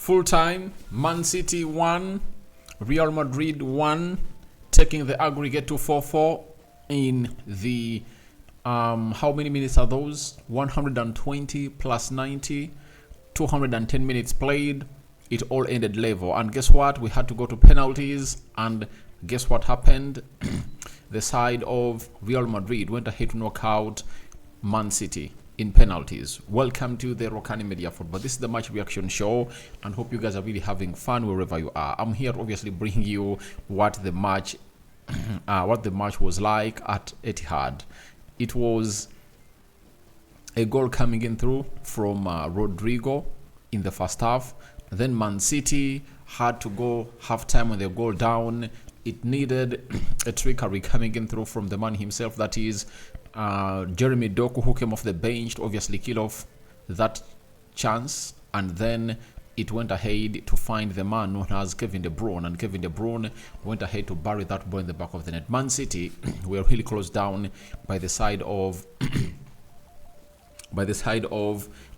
Full time, Man City 1, Real Madrid 1, taking the aggregate to 4-4 in the how many minutes are those? 120 plus 90, 210 minutes played. It all ended level, and guess what? We had to go to penalties, and guess what happened? The side of Real Madrid went ahead to knock out Man City in penalties. Welcome to the Rokani Media Football. This is the match reaction show, and hope you guys are really having fun wherever you are. I'm here to obviously bring you what the match was like at Etihad. It was a goal coming in through from Rodrigo in the first half. Then Man City had to go half-time with their goal down. It needed a trickery coming in through from the man himself, that is Jeremy Doku, who came off the bench to obviously kill off that chance. And then it went ahead to find the man known as Kevin De Bruyne, and Kevin De Bruyne went ahead to bury that ball in the back of the net. Man City were really closed down by the side of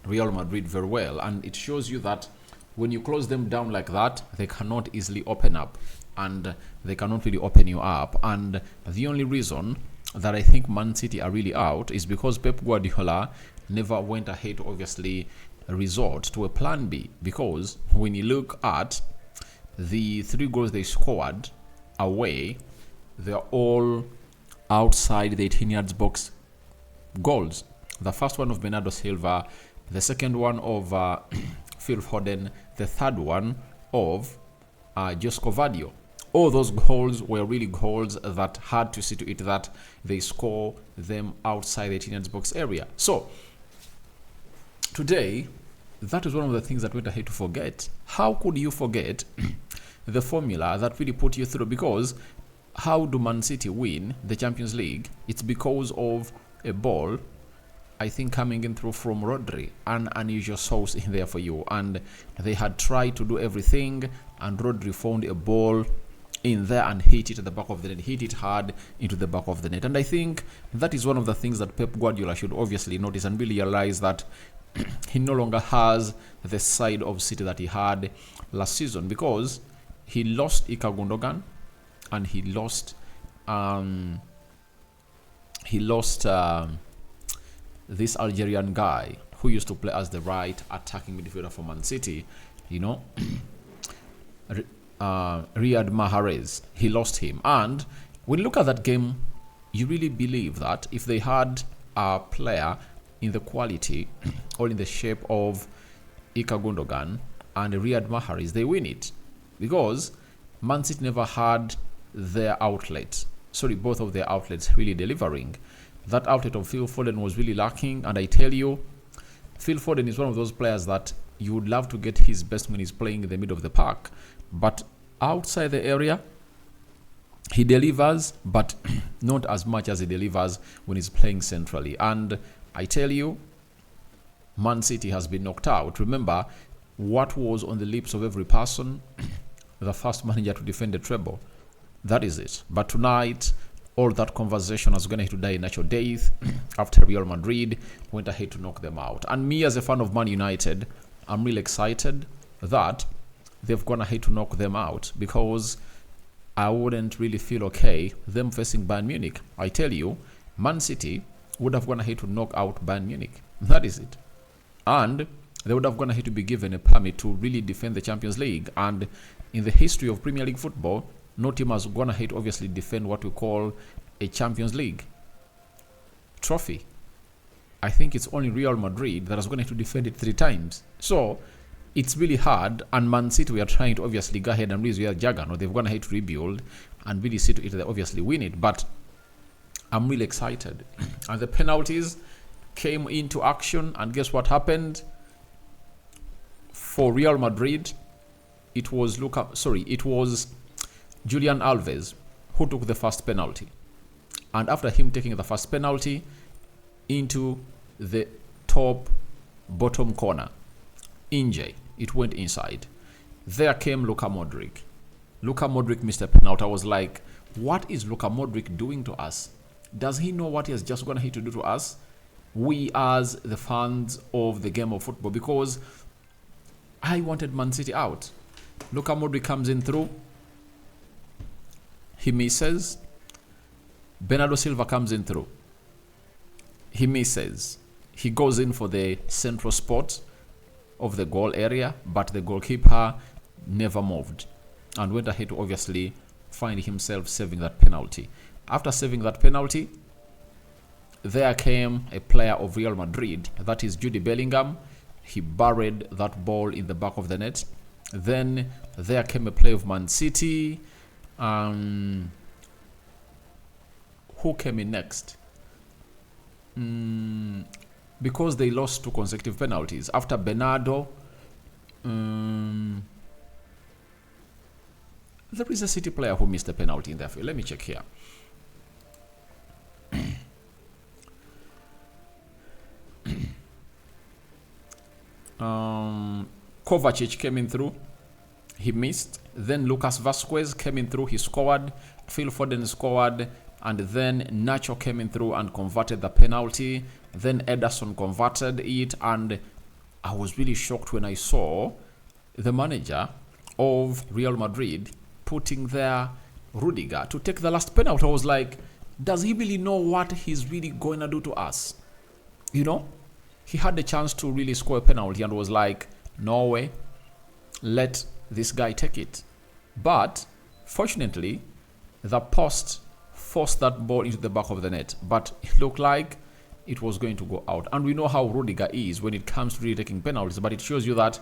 Real Madrid very well, and it shows you that when you close them down like that, they cannot easily open up, and they cannot really open you up. And the only reason that I think Man City are really out is because Pep Guardiola never went ahead to obviously resort to a plan B, because when you look at the 3 goals they scored away, they're all outside the 18 yards box goals. The first one of Bernardo Silva, the second one of Phil Foden, the third one of Josko Vadio. All those goals were really goals that had to see to it that they score them outside the 18 yards box area. So today, that is one of the things that we had to forget. How could you forget the formula that really put you through? Because how do Man City win the Champions League? It's because of a ball, I think, coming in through from Rodri, an unusual source in there for you. And they had tried to do everything, and Rodri found a ball in there and hit it at the back of the net, hit it hard into the back of the net. And I think that is one of the things that Pep Guardiola should obviously notice and really realize, that he no longer has the side of City that he had last season, because he lost Ika Gundogan, and he lost this Algerian guy who used to play as the right attacking midfielder for Man City, Riyad Mahrez. He lost him. And when you look at that game, you really believe that if they had a player in the quality or in the shape of Ika Gundogan and Riyad Mahrez, they win it, because Man City never had their outlet. Both of their outlets really delivering. That outlet of Phil Foden was really lacking, and I tell you, Phil Foden is one of those players that you would love to get his best when he's playing in the middle of the park, but outside the area, he delivers, but not as much as he delivers when he's playing centrally. And I tell you, Man City has been knocked out. Remember what was on the lips of every person? The first manager to defend the treble. That is it. But tonight, all that conversation is going to die in natural death after Real Madrid went ahead to knock them out. And me, as a fan of Man United, I'm really excited that they've gone ahead to knock them out, because I wouldn't really feel okay them facing Bayern Munich. I tell you, Man City would have gone ahead to knock out Bayern Munich. That is it. And they would have gone ahead to be given a permit to really defend the Champions League. And in the history of Premier League football, no team has gone ahead to obviously defend what we call a Champions League trophy. I think it's only Real Madrid that has gone ahead to defend it 3 times. So it's really hard, and Man City, we are trying to obviously go ahead and raise their juggernaut. They've gone ahead to rebuild and really see to it they obviously win it. But I'm really excited. And the penalties came into action, and guess what happened? For Real Madrid, it was Julian Alves who took the first penalty. And after him taking the first penalty, into the top bottom corner, it went inside. There came Luka Modric. Luka Modric missed a penalty. I was like, what is Luka Modric doing to us? Does he know what he has just gone ahead to do to us? We as the fans of the game of football, because I wanted Man City out. Luka Modric comes in through. He misses. Bernardo Silva comes in through. He misses. He goes in for the central spot of the goal area, but the goalkeeper never moved and went ahead to obviously find himself saving that penalty. After saving that penalty, there came a player of Real Madrid, that is Jude Bellingham. He buried that ball in the back of the net. Then there came a play of Man City. Who came in next? Because they lost 2 consecutive penalties. After Bernardo, there is a City player who missed a penalty in their field. Let me check here. Kovacic came in through. He missed. Then Lucas Vasquez came in through. He scored. Phil Foden scored. And then Nacho came in through and converted the penalty. Then Ederson converted it. And I was really shocked when I saw the manager of Real Madrid putting there Rudiger to take the last penalty. I was like, does he really know what he's really going to do to us? You know? He had the chance to really score a penalty and was like, no way, let this guy take it. But fortunately, the post forced that ball into the back of the net. But it looked like it was going to go out. And we know how Rudiger is when it comes to really taking penalties. But it shows you that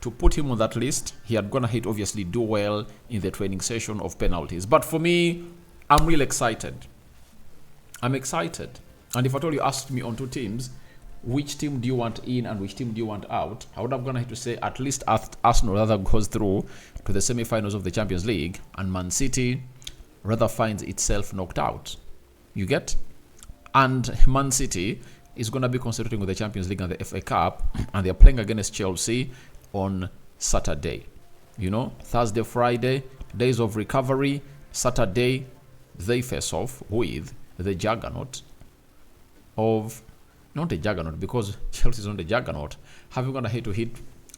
to put him on that list, he had gonna hit obviously do well in the training session of penalties. But for me, I'm really excited. I'm excited. And if at all you asked me on 2 teams, which team do you want in and which team do you want out, I would have gone ahead to say at least Arsenal rather goes through to the semi-finals of the Champions League and Man City rather finds itself knocked out. You get? And Man City is going to be concentrating with the Champions League and the FA Cup, and they're playing against Chelsea on Saturday. You know, Thursday, Friday, days of recovery. Saturday, they face off with the juggernaut of... Not a juggernaut, because Chelsea is not a juggernaut. Having gone ahead to hit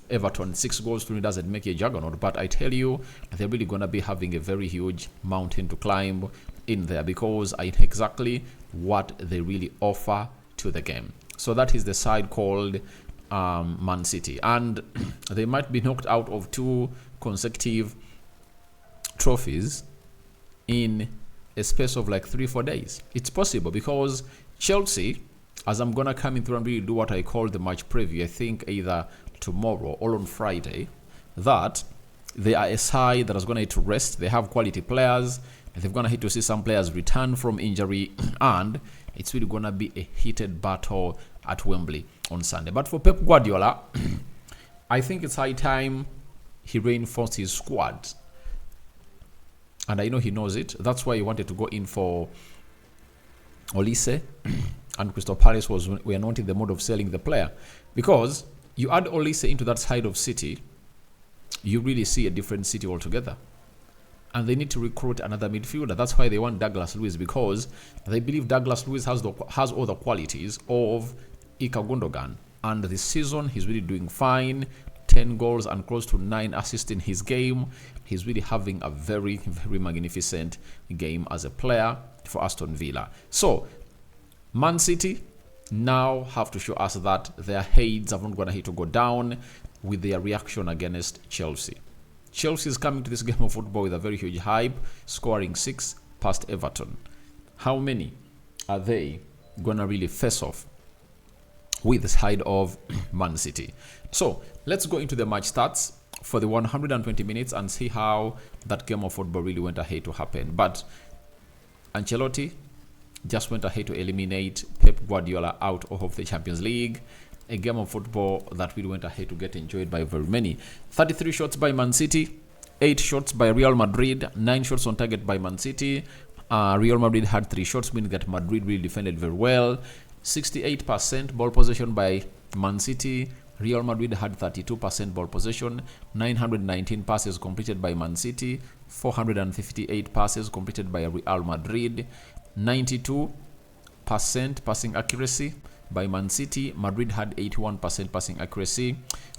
Everton 6-0 doesn't make a juggernaut, but I tell you, they're really going to be having a very huge mountain to climb in there, because I know exactly what they really offer to the game. So that is the side called Man City, and they might be knocked out of 2 consecutive trophies in a space of like 3-4 days. It's possible, because Chelsea, as I'm going to come in through and really do what I call the match preview, I think either tomorrow or on Friday, that they are a side that is going to need to rest. They have quality players. They're going to need to see some players return from injury. And it's really going to be a heated battle at Wembley on Sunday. But for Pep Guardiola, I think it's high time he reinforced his squad. And I know he knows it. That's why he wanted to go in for Olise. And Crystal Palace were not in the mode of selling the player, because you add Olise into that side of City, you really see a different City altogether. And they need to recruit another midfielder. That's why they want Douglas Luiz, because they believe Douglas Luiz has all the qualities of Ilkay Gundogan. And this season, he's really doing fine. 10 goals and close to 9 assists in his game. He's really having a very, very magnificent game as a player for Aston Villa. So, Man City now have to show us that their heads are not going to hit to go down with their reaction against Chelsea. Chelsea is coming to this game of football with a very huge hype, scoring 6 past Everton. How many are they going to really face off with the side of Man City? So let's go into the match stats for the 120 minutes and see how that game of football really went ahead to happen. But Ancelotti just went ahead to eliminate Pep Guardiola out of the Champions League. A game of football that really went ahead to get enjoyed by very many. 33 shots by Man City, 8 shots by Real Madrid, 9 shots on target by Man City. Real Madrid had 3 shots, meaning that Madrid really defended very well. 68% ball possession by Man City. Real Madrid had 32% ball possession, 919 passes completed by Man City, 458 passes completed by Real Madrid. 92% passing accuracy by Man City. Madrid had 81% passing accuracy.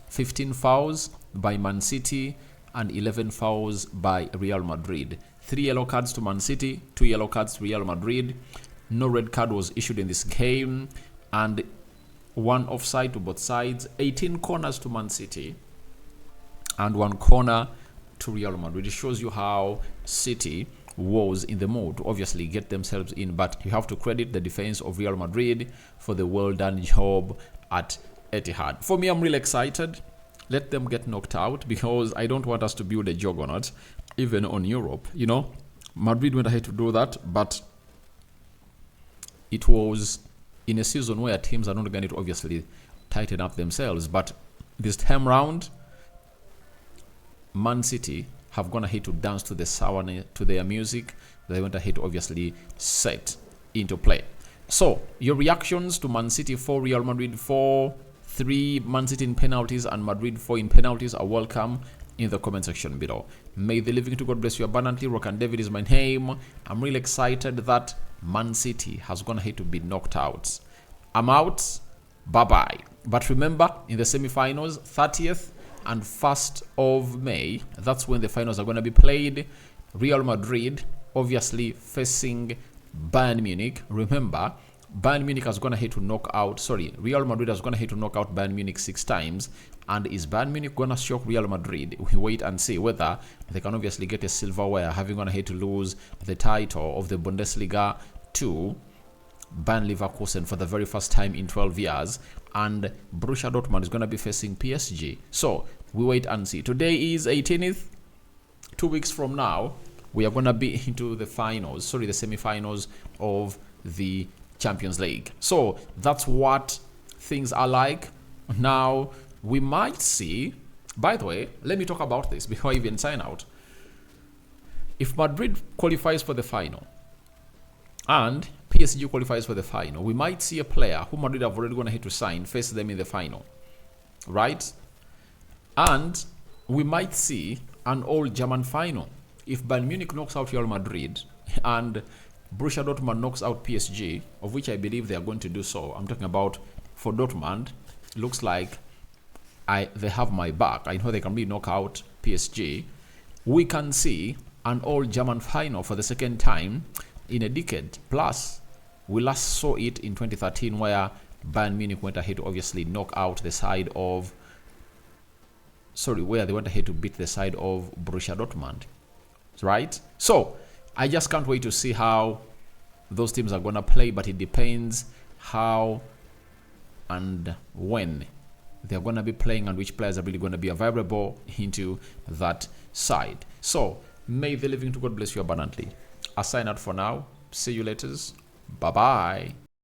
15 fouls by Man City and 11 fouls by Real Madrid. 3 yellow cards to Man City, 2 yellow cards to Real Madrid. No red card was issued in this game, and 1 offside to both sides. 18 corners to Man City and 1 corner to Real Madrid. It shows you how City was in the mood to obviously get themselves in, but you have to credit the defense of Real Madrid for the well done job at Etihad. For me, I'm really excited. Let them get knocked out, because I don't want us to build a juggernaut even on Europe. You know, Madrid went ahead to do that, but it was in a season where teams are not going to obviously tighten up themselves. But this time round, Man City have gone ahead to dance to the sour, to their music. They went ahead to obviously set into play. So your reactions to Man City 4, Real Madrid 4, 3 Man City in penalties and Madrid 4 in penalties are welcome in the comment section below. May the living to God bless you abundantly. Rokani David is my name. I'm really excited that Man City has gone ahead to be knocked out. I'm out. Bye-bye. But remember, in the semi-finals, 30th and 1st of May, that's when the finals are going to be played. Real Madrid obviously facing Bayern Munich. Remember, Bayern Munich has gone ahead to knock out, Real Madrid has gone ahead to knock out Bayern Munich 6 times. And is Bayern Munich going to shock Real Madrid? We wait and see whether they can obviously get a silverware, having gone ahead to lose the title of the Bundesliga to Bayern Leverkusen for the very first time in 12 years. And Borussia Dortmund is going to be facing PSG. So we wait and see. Today is 18th. 2 weeks from now, we are going to be into the finals, the semi-finals of the Champions League. So that's what things are like. Now, we might see, by the way, let me talk about this before I even sign out. If Madrid qualifies for the final and PSG qualifies for the final, we might see a player who Madrid have already gone ahead to sign face them in the final, right? And we might see an all-German final. If Bayern Munich knocks out Real Madrid and Borussia Dortmund knocks out PSG, of which I believe they are going to do so. I'm talking about for Dortmund, looks like they have my back. I know they can really knock out PSG. We can see an all-German final for the second time in a decade. Plus, we last saw it in 2013 where Bayern Munich went ahead to obviously knock out the side of... where they went ahead to beat the side of Borussia Dortmund. Right? So, I just can't wait to see how those teams are going to play, but it depends how and when they're going to be playing and which players are really going to be available into that side. So, may the living to God bless you abundantly. I sign out for now. See you later. Bye-bye.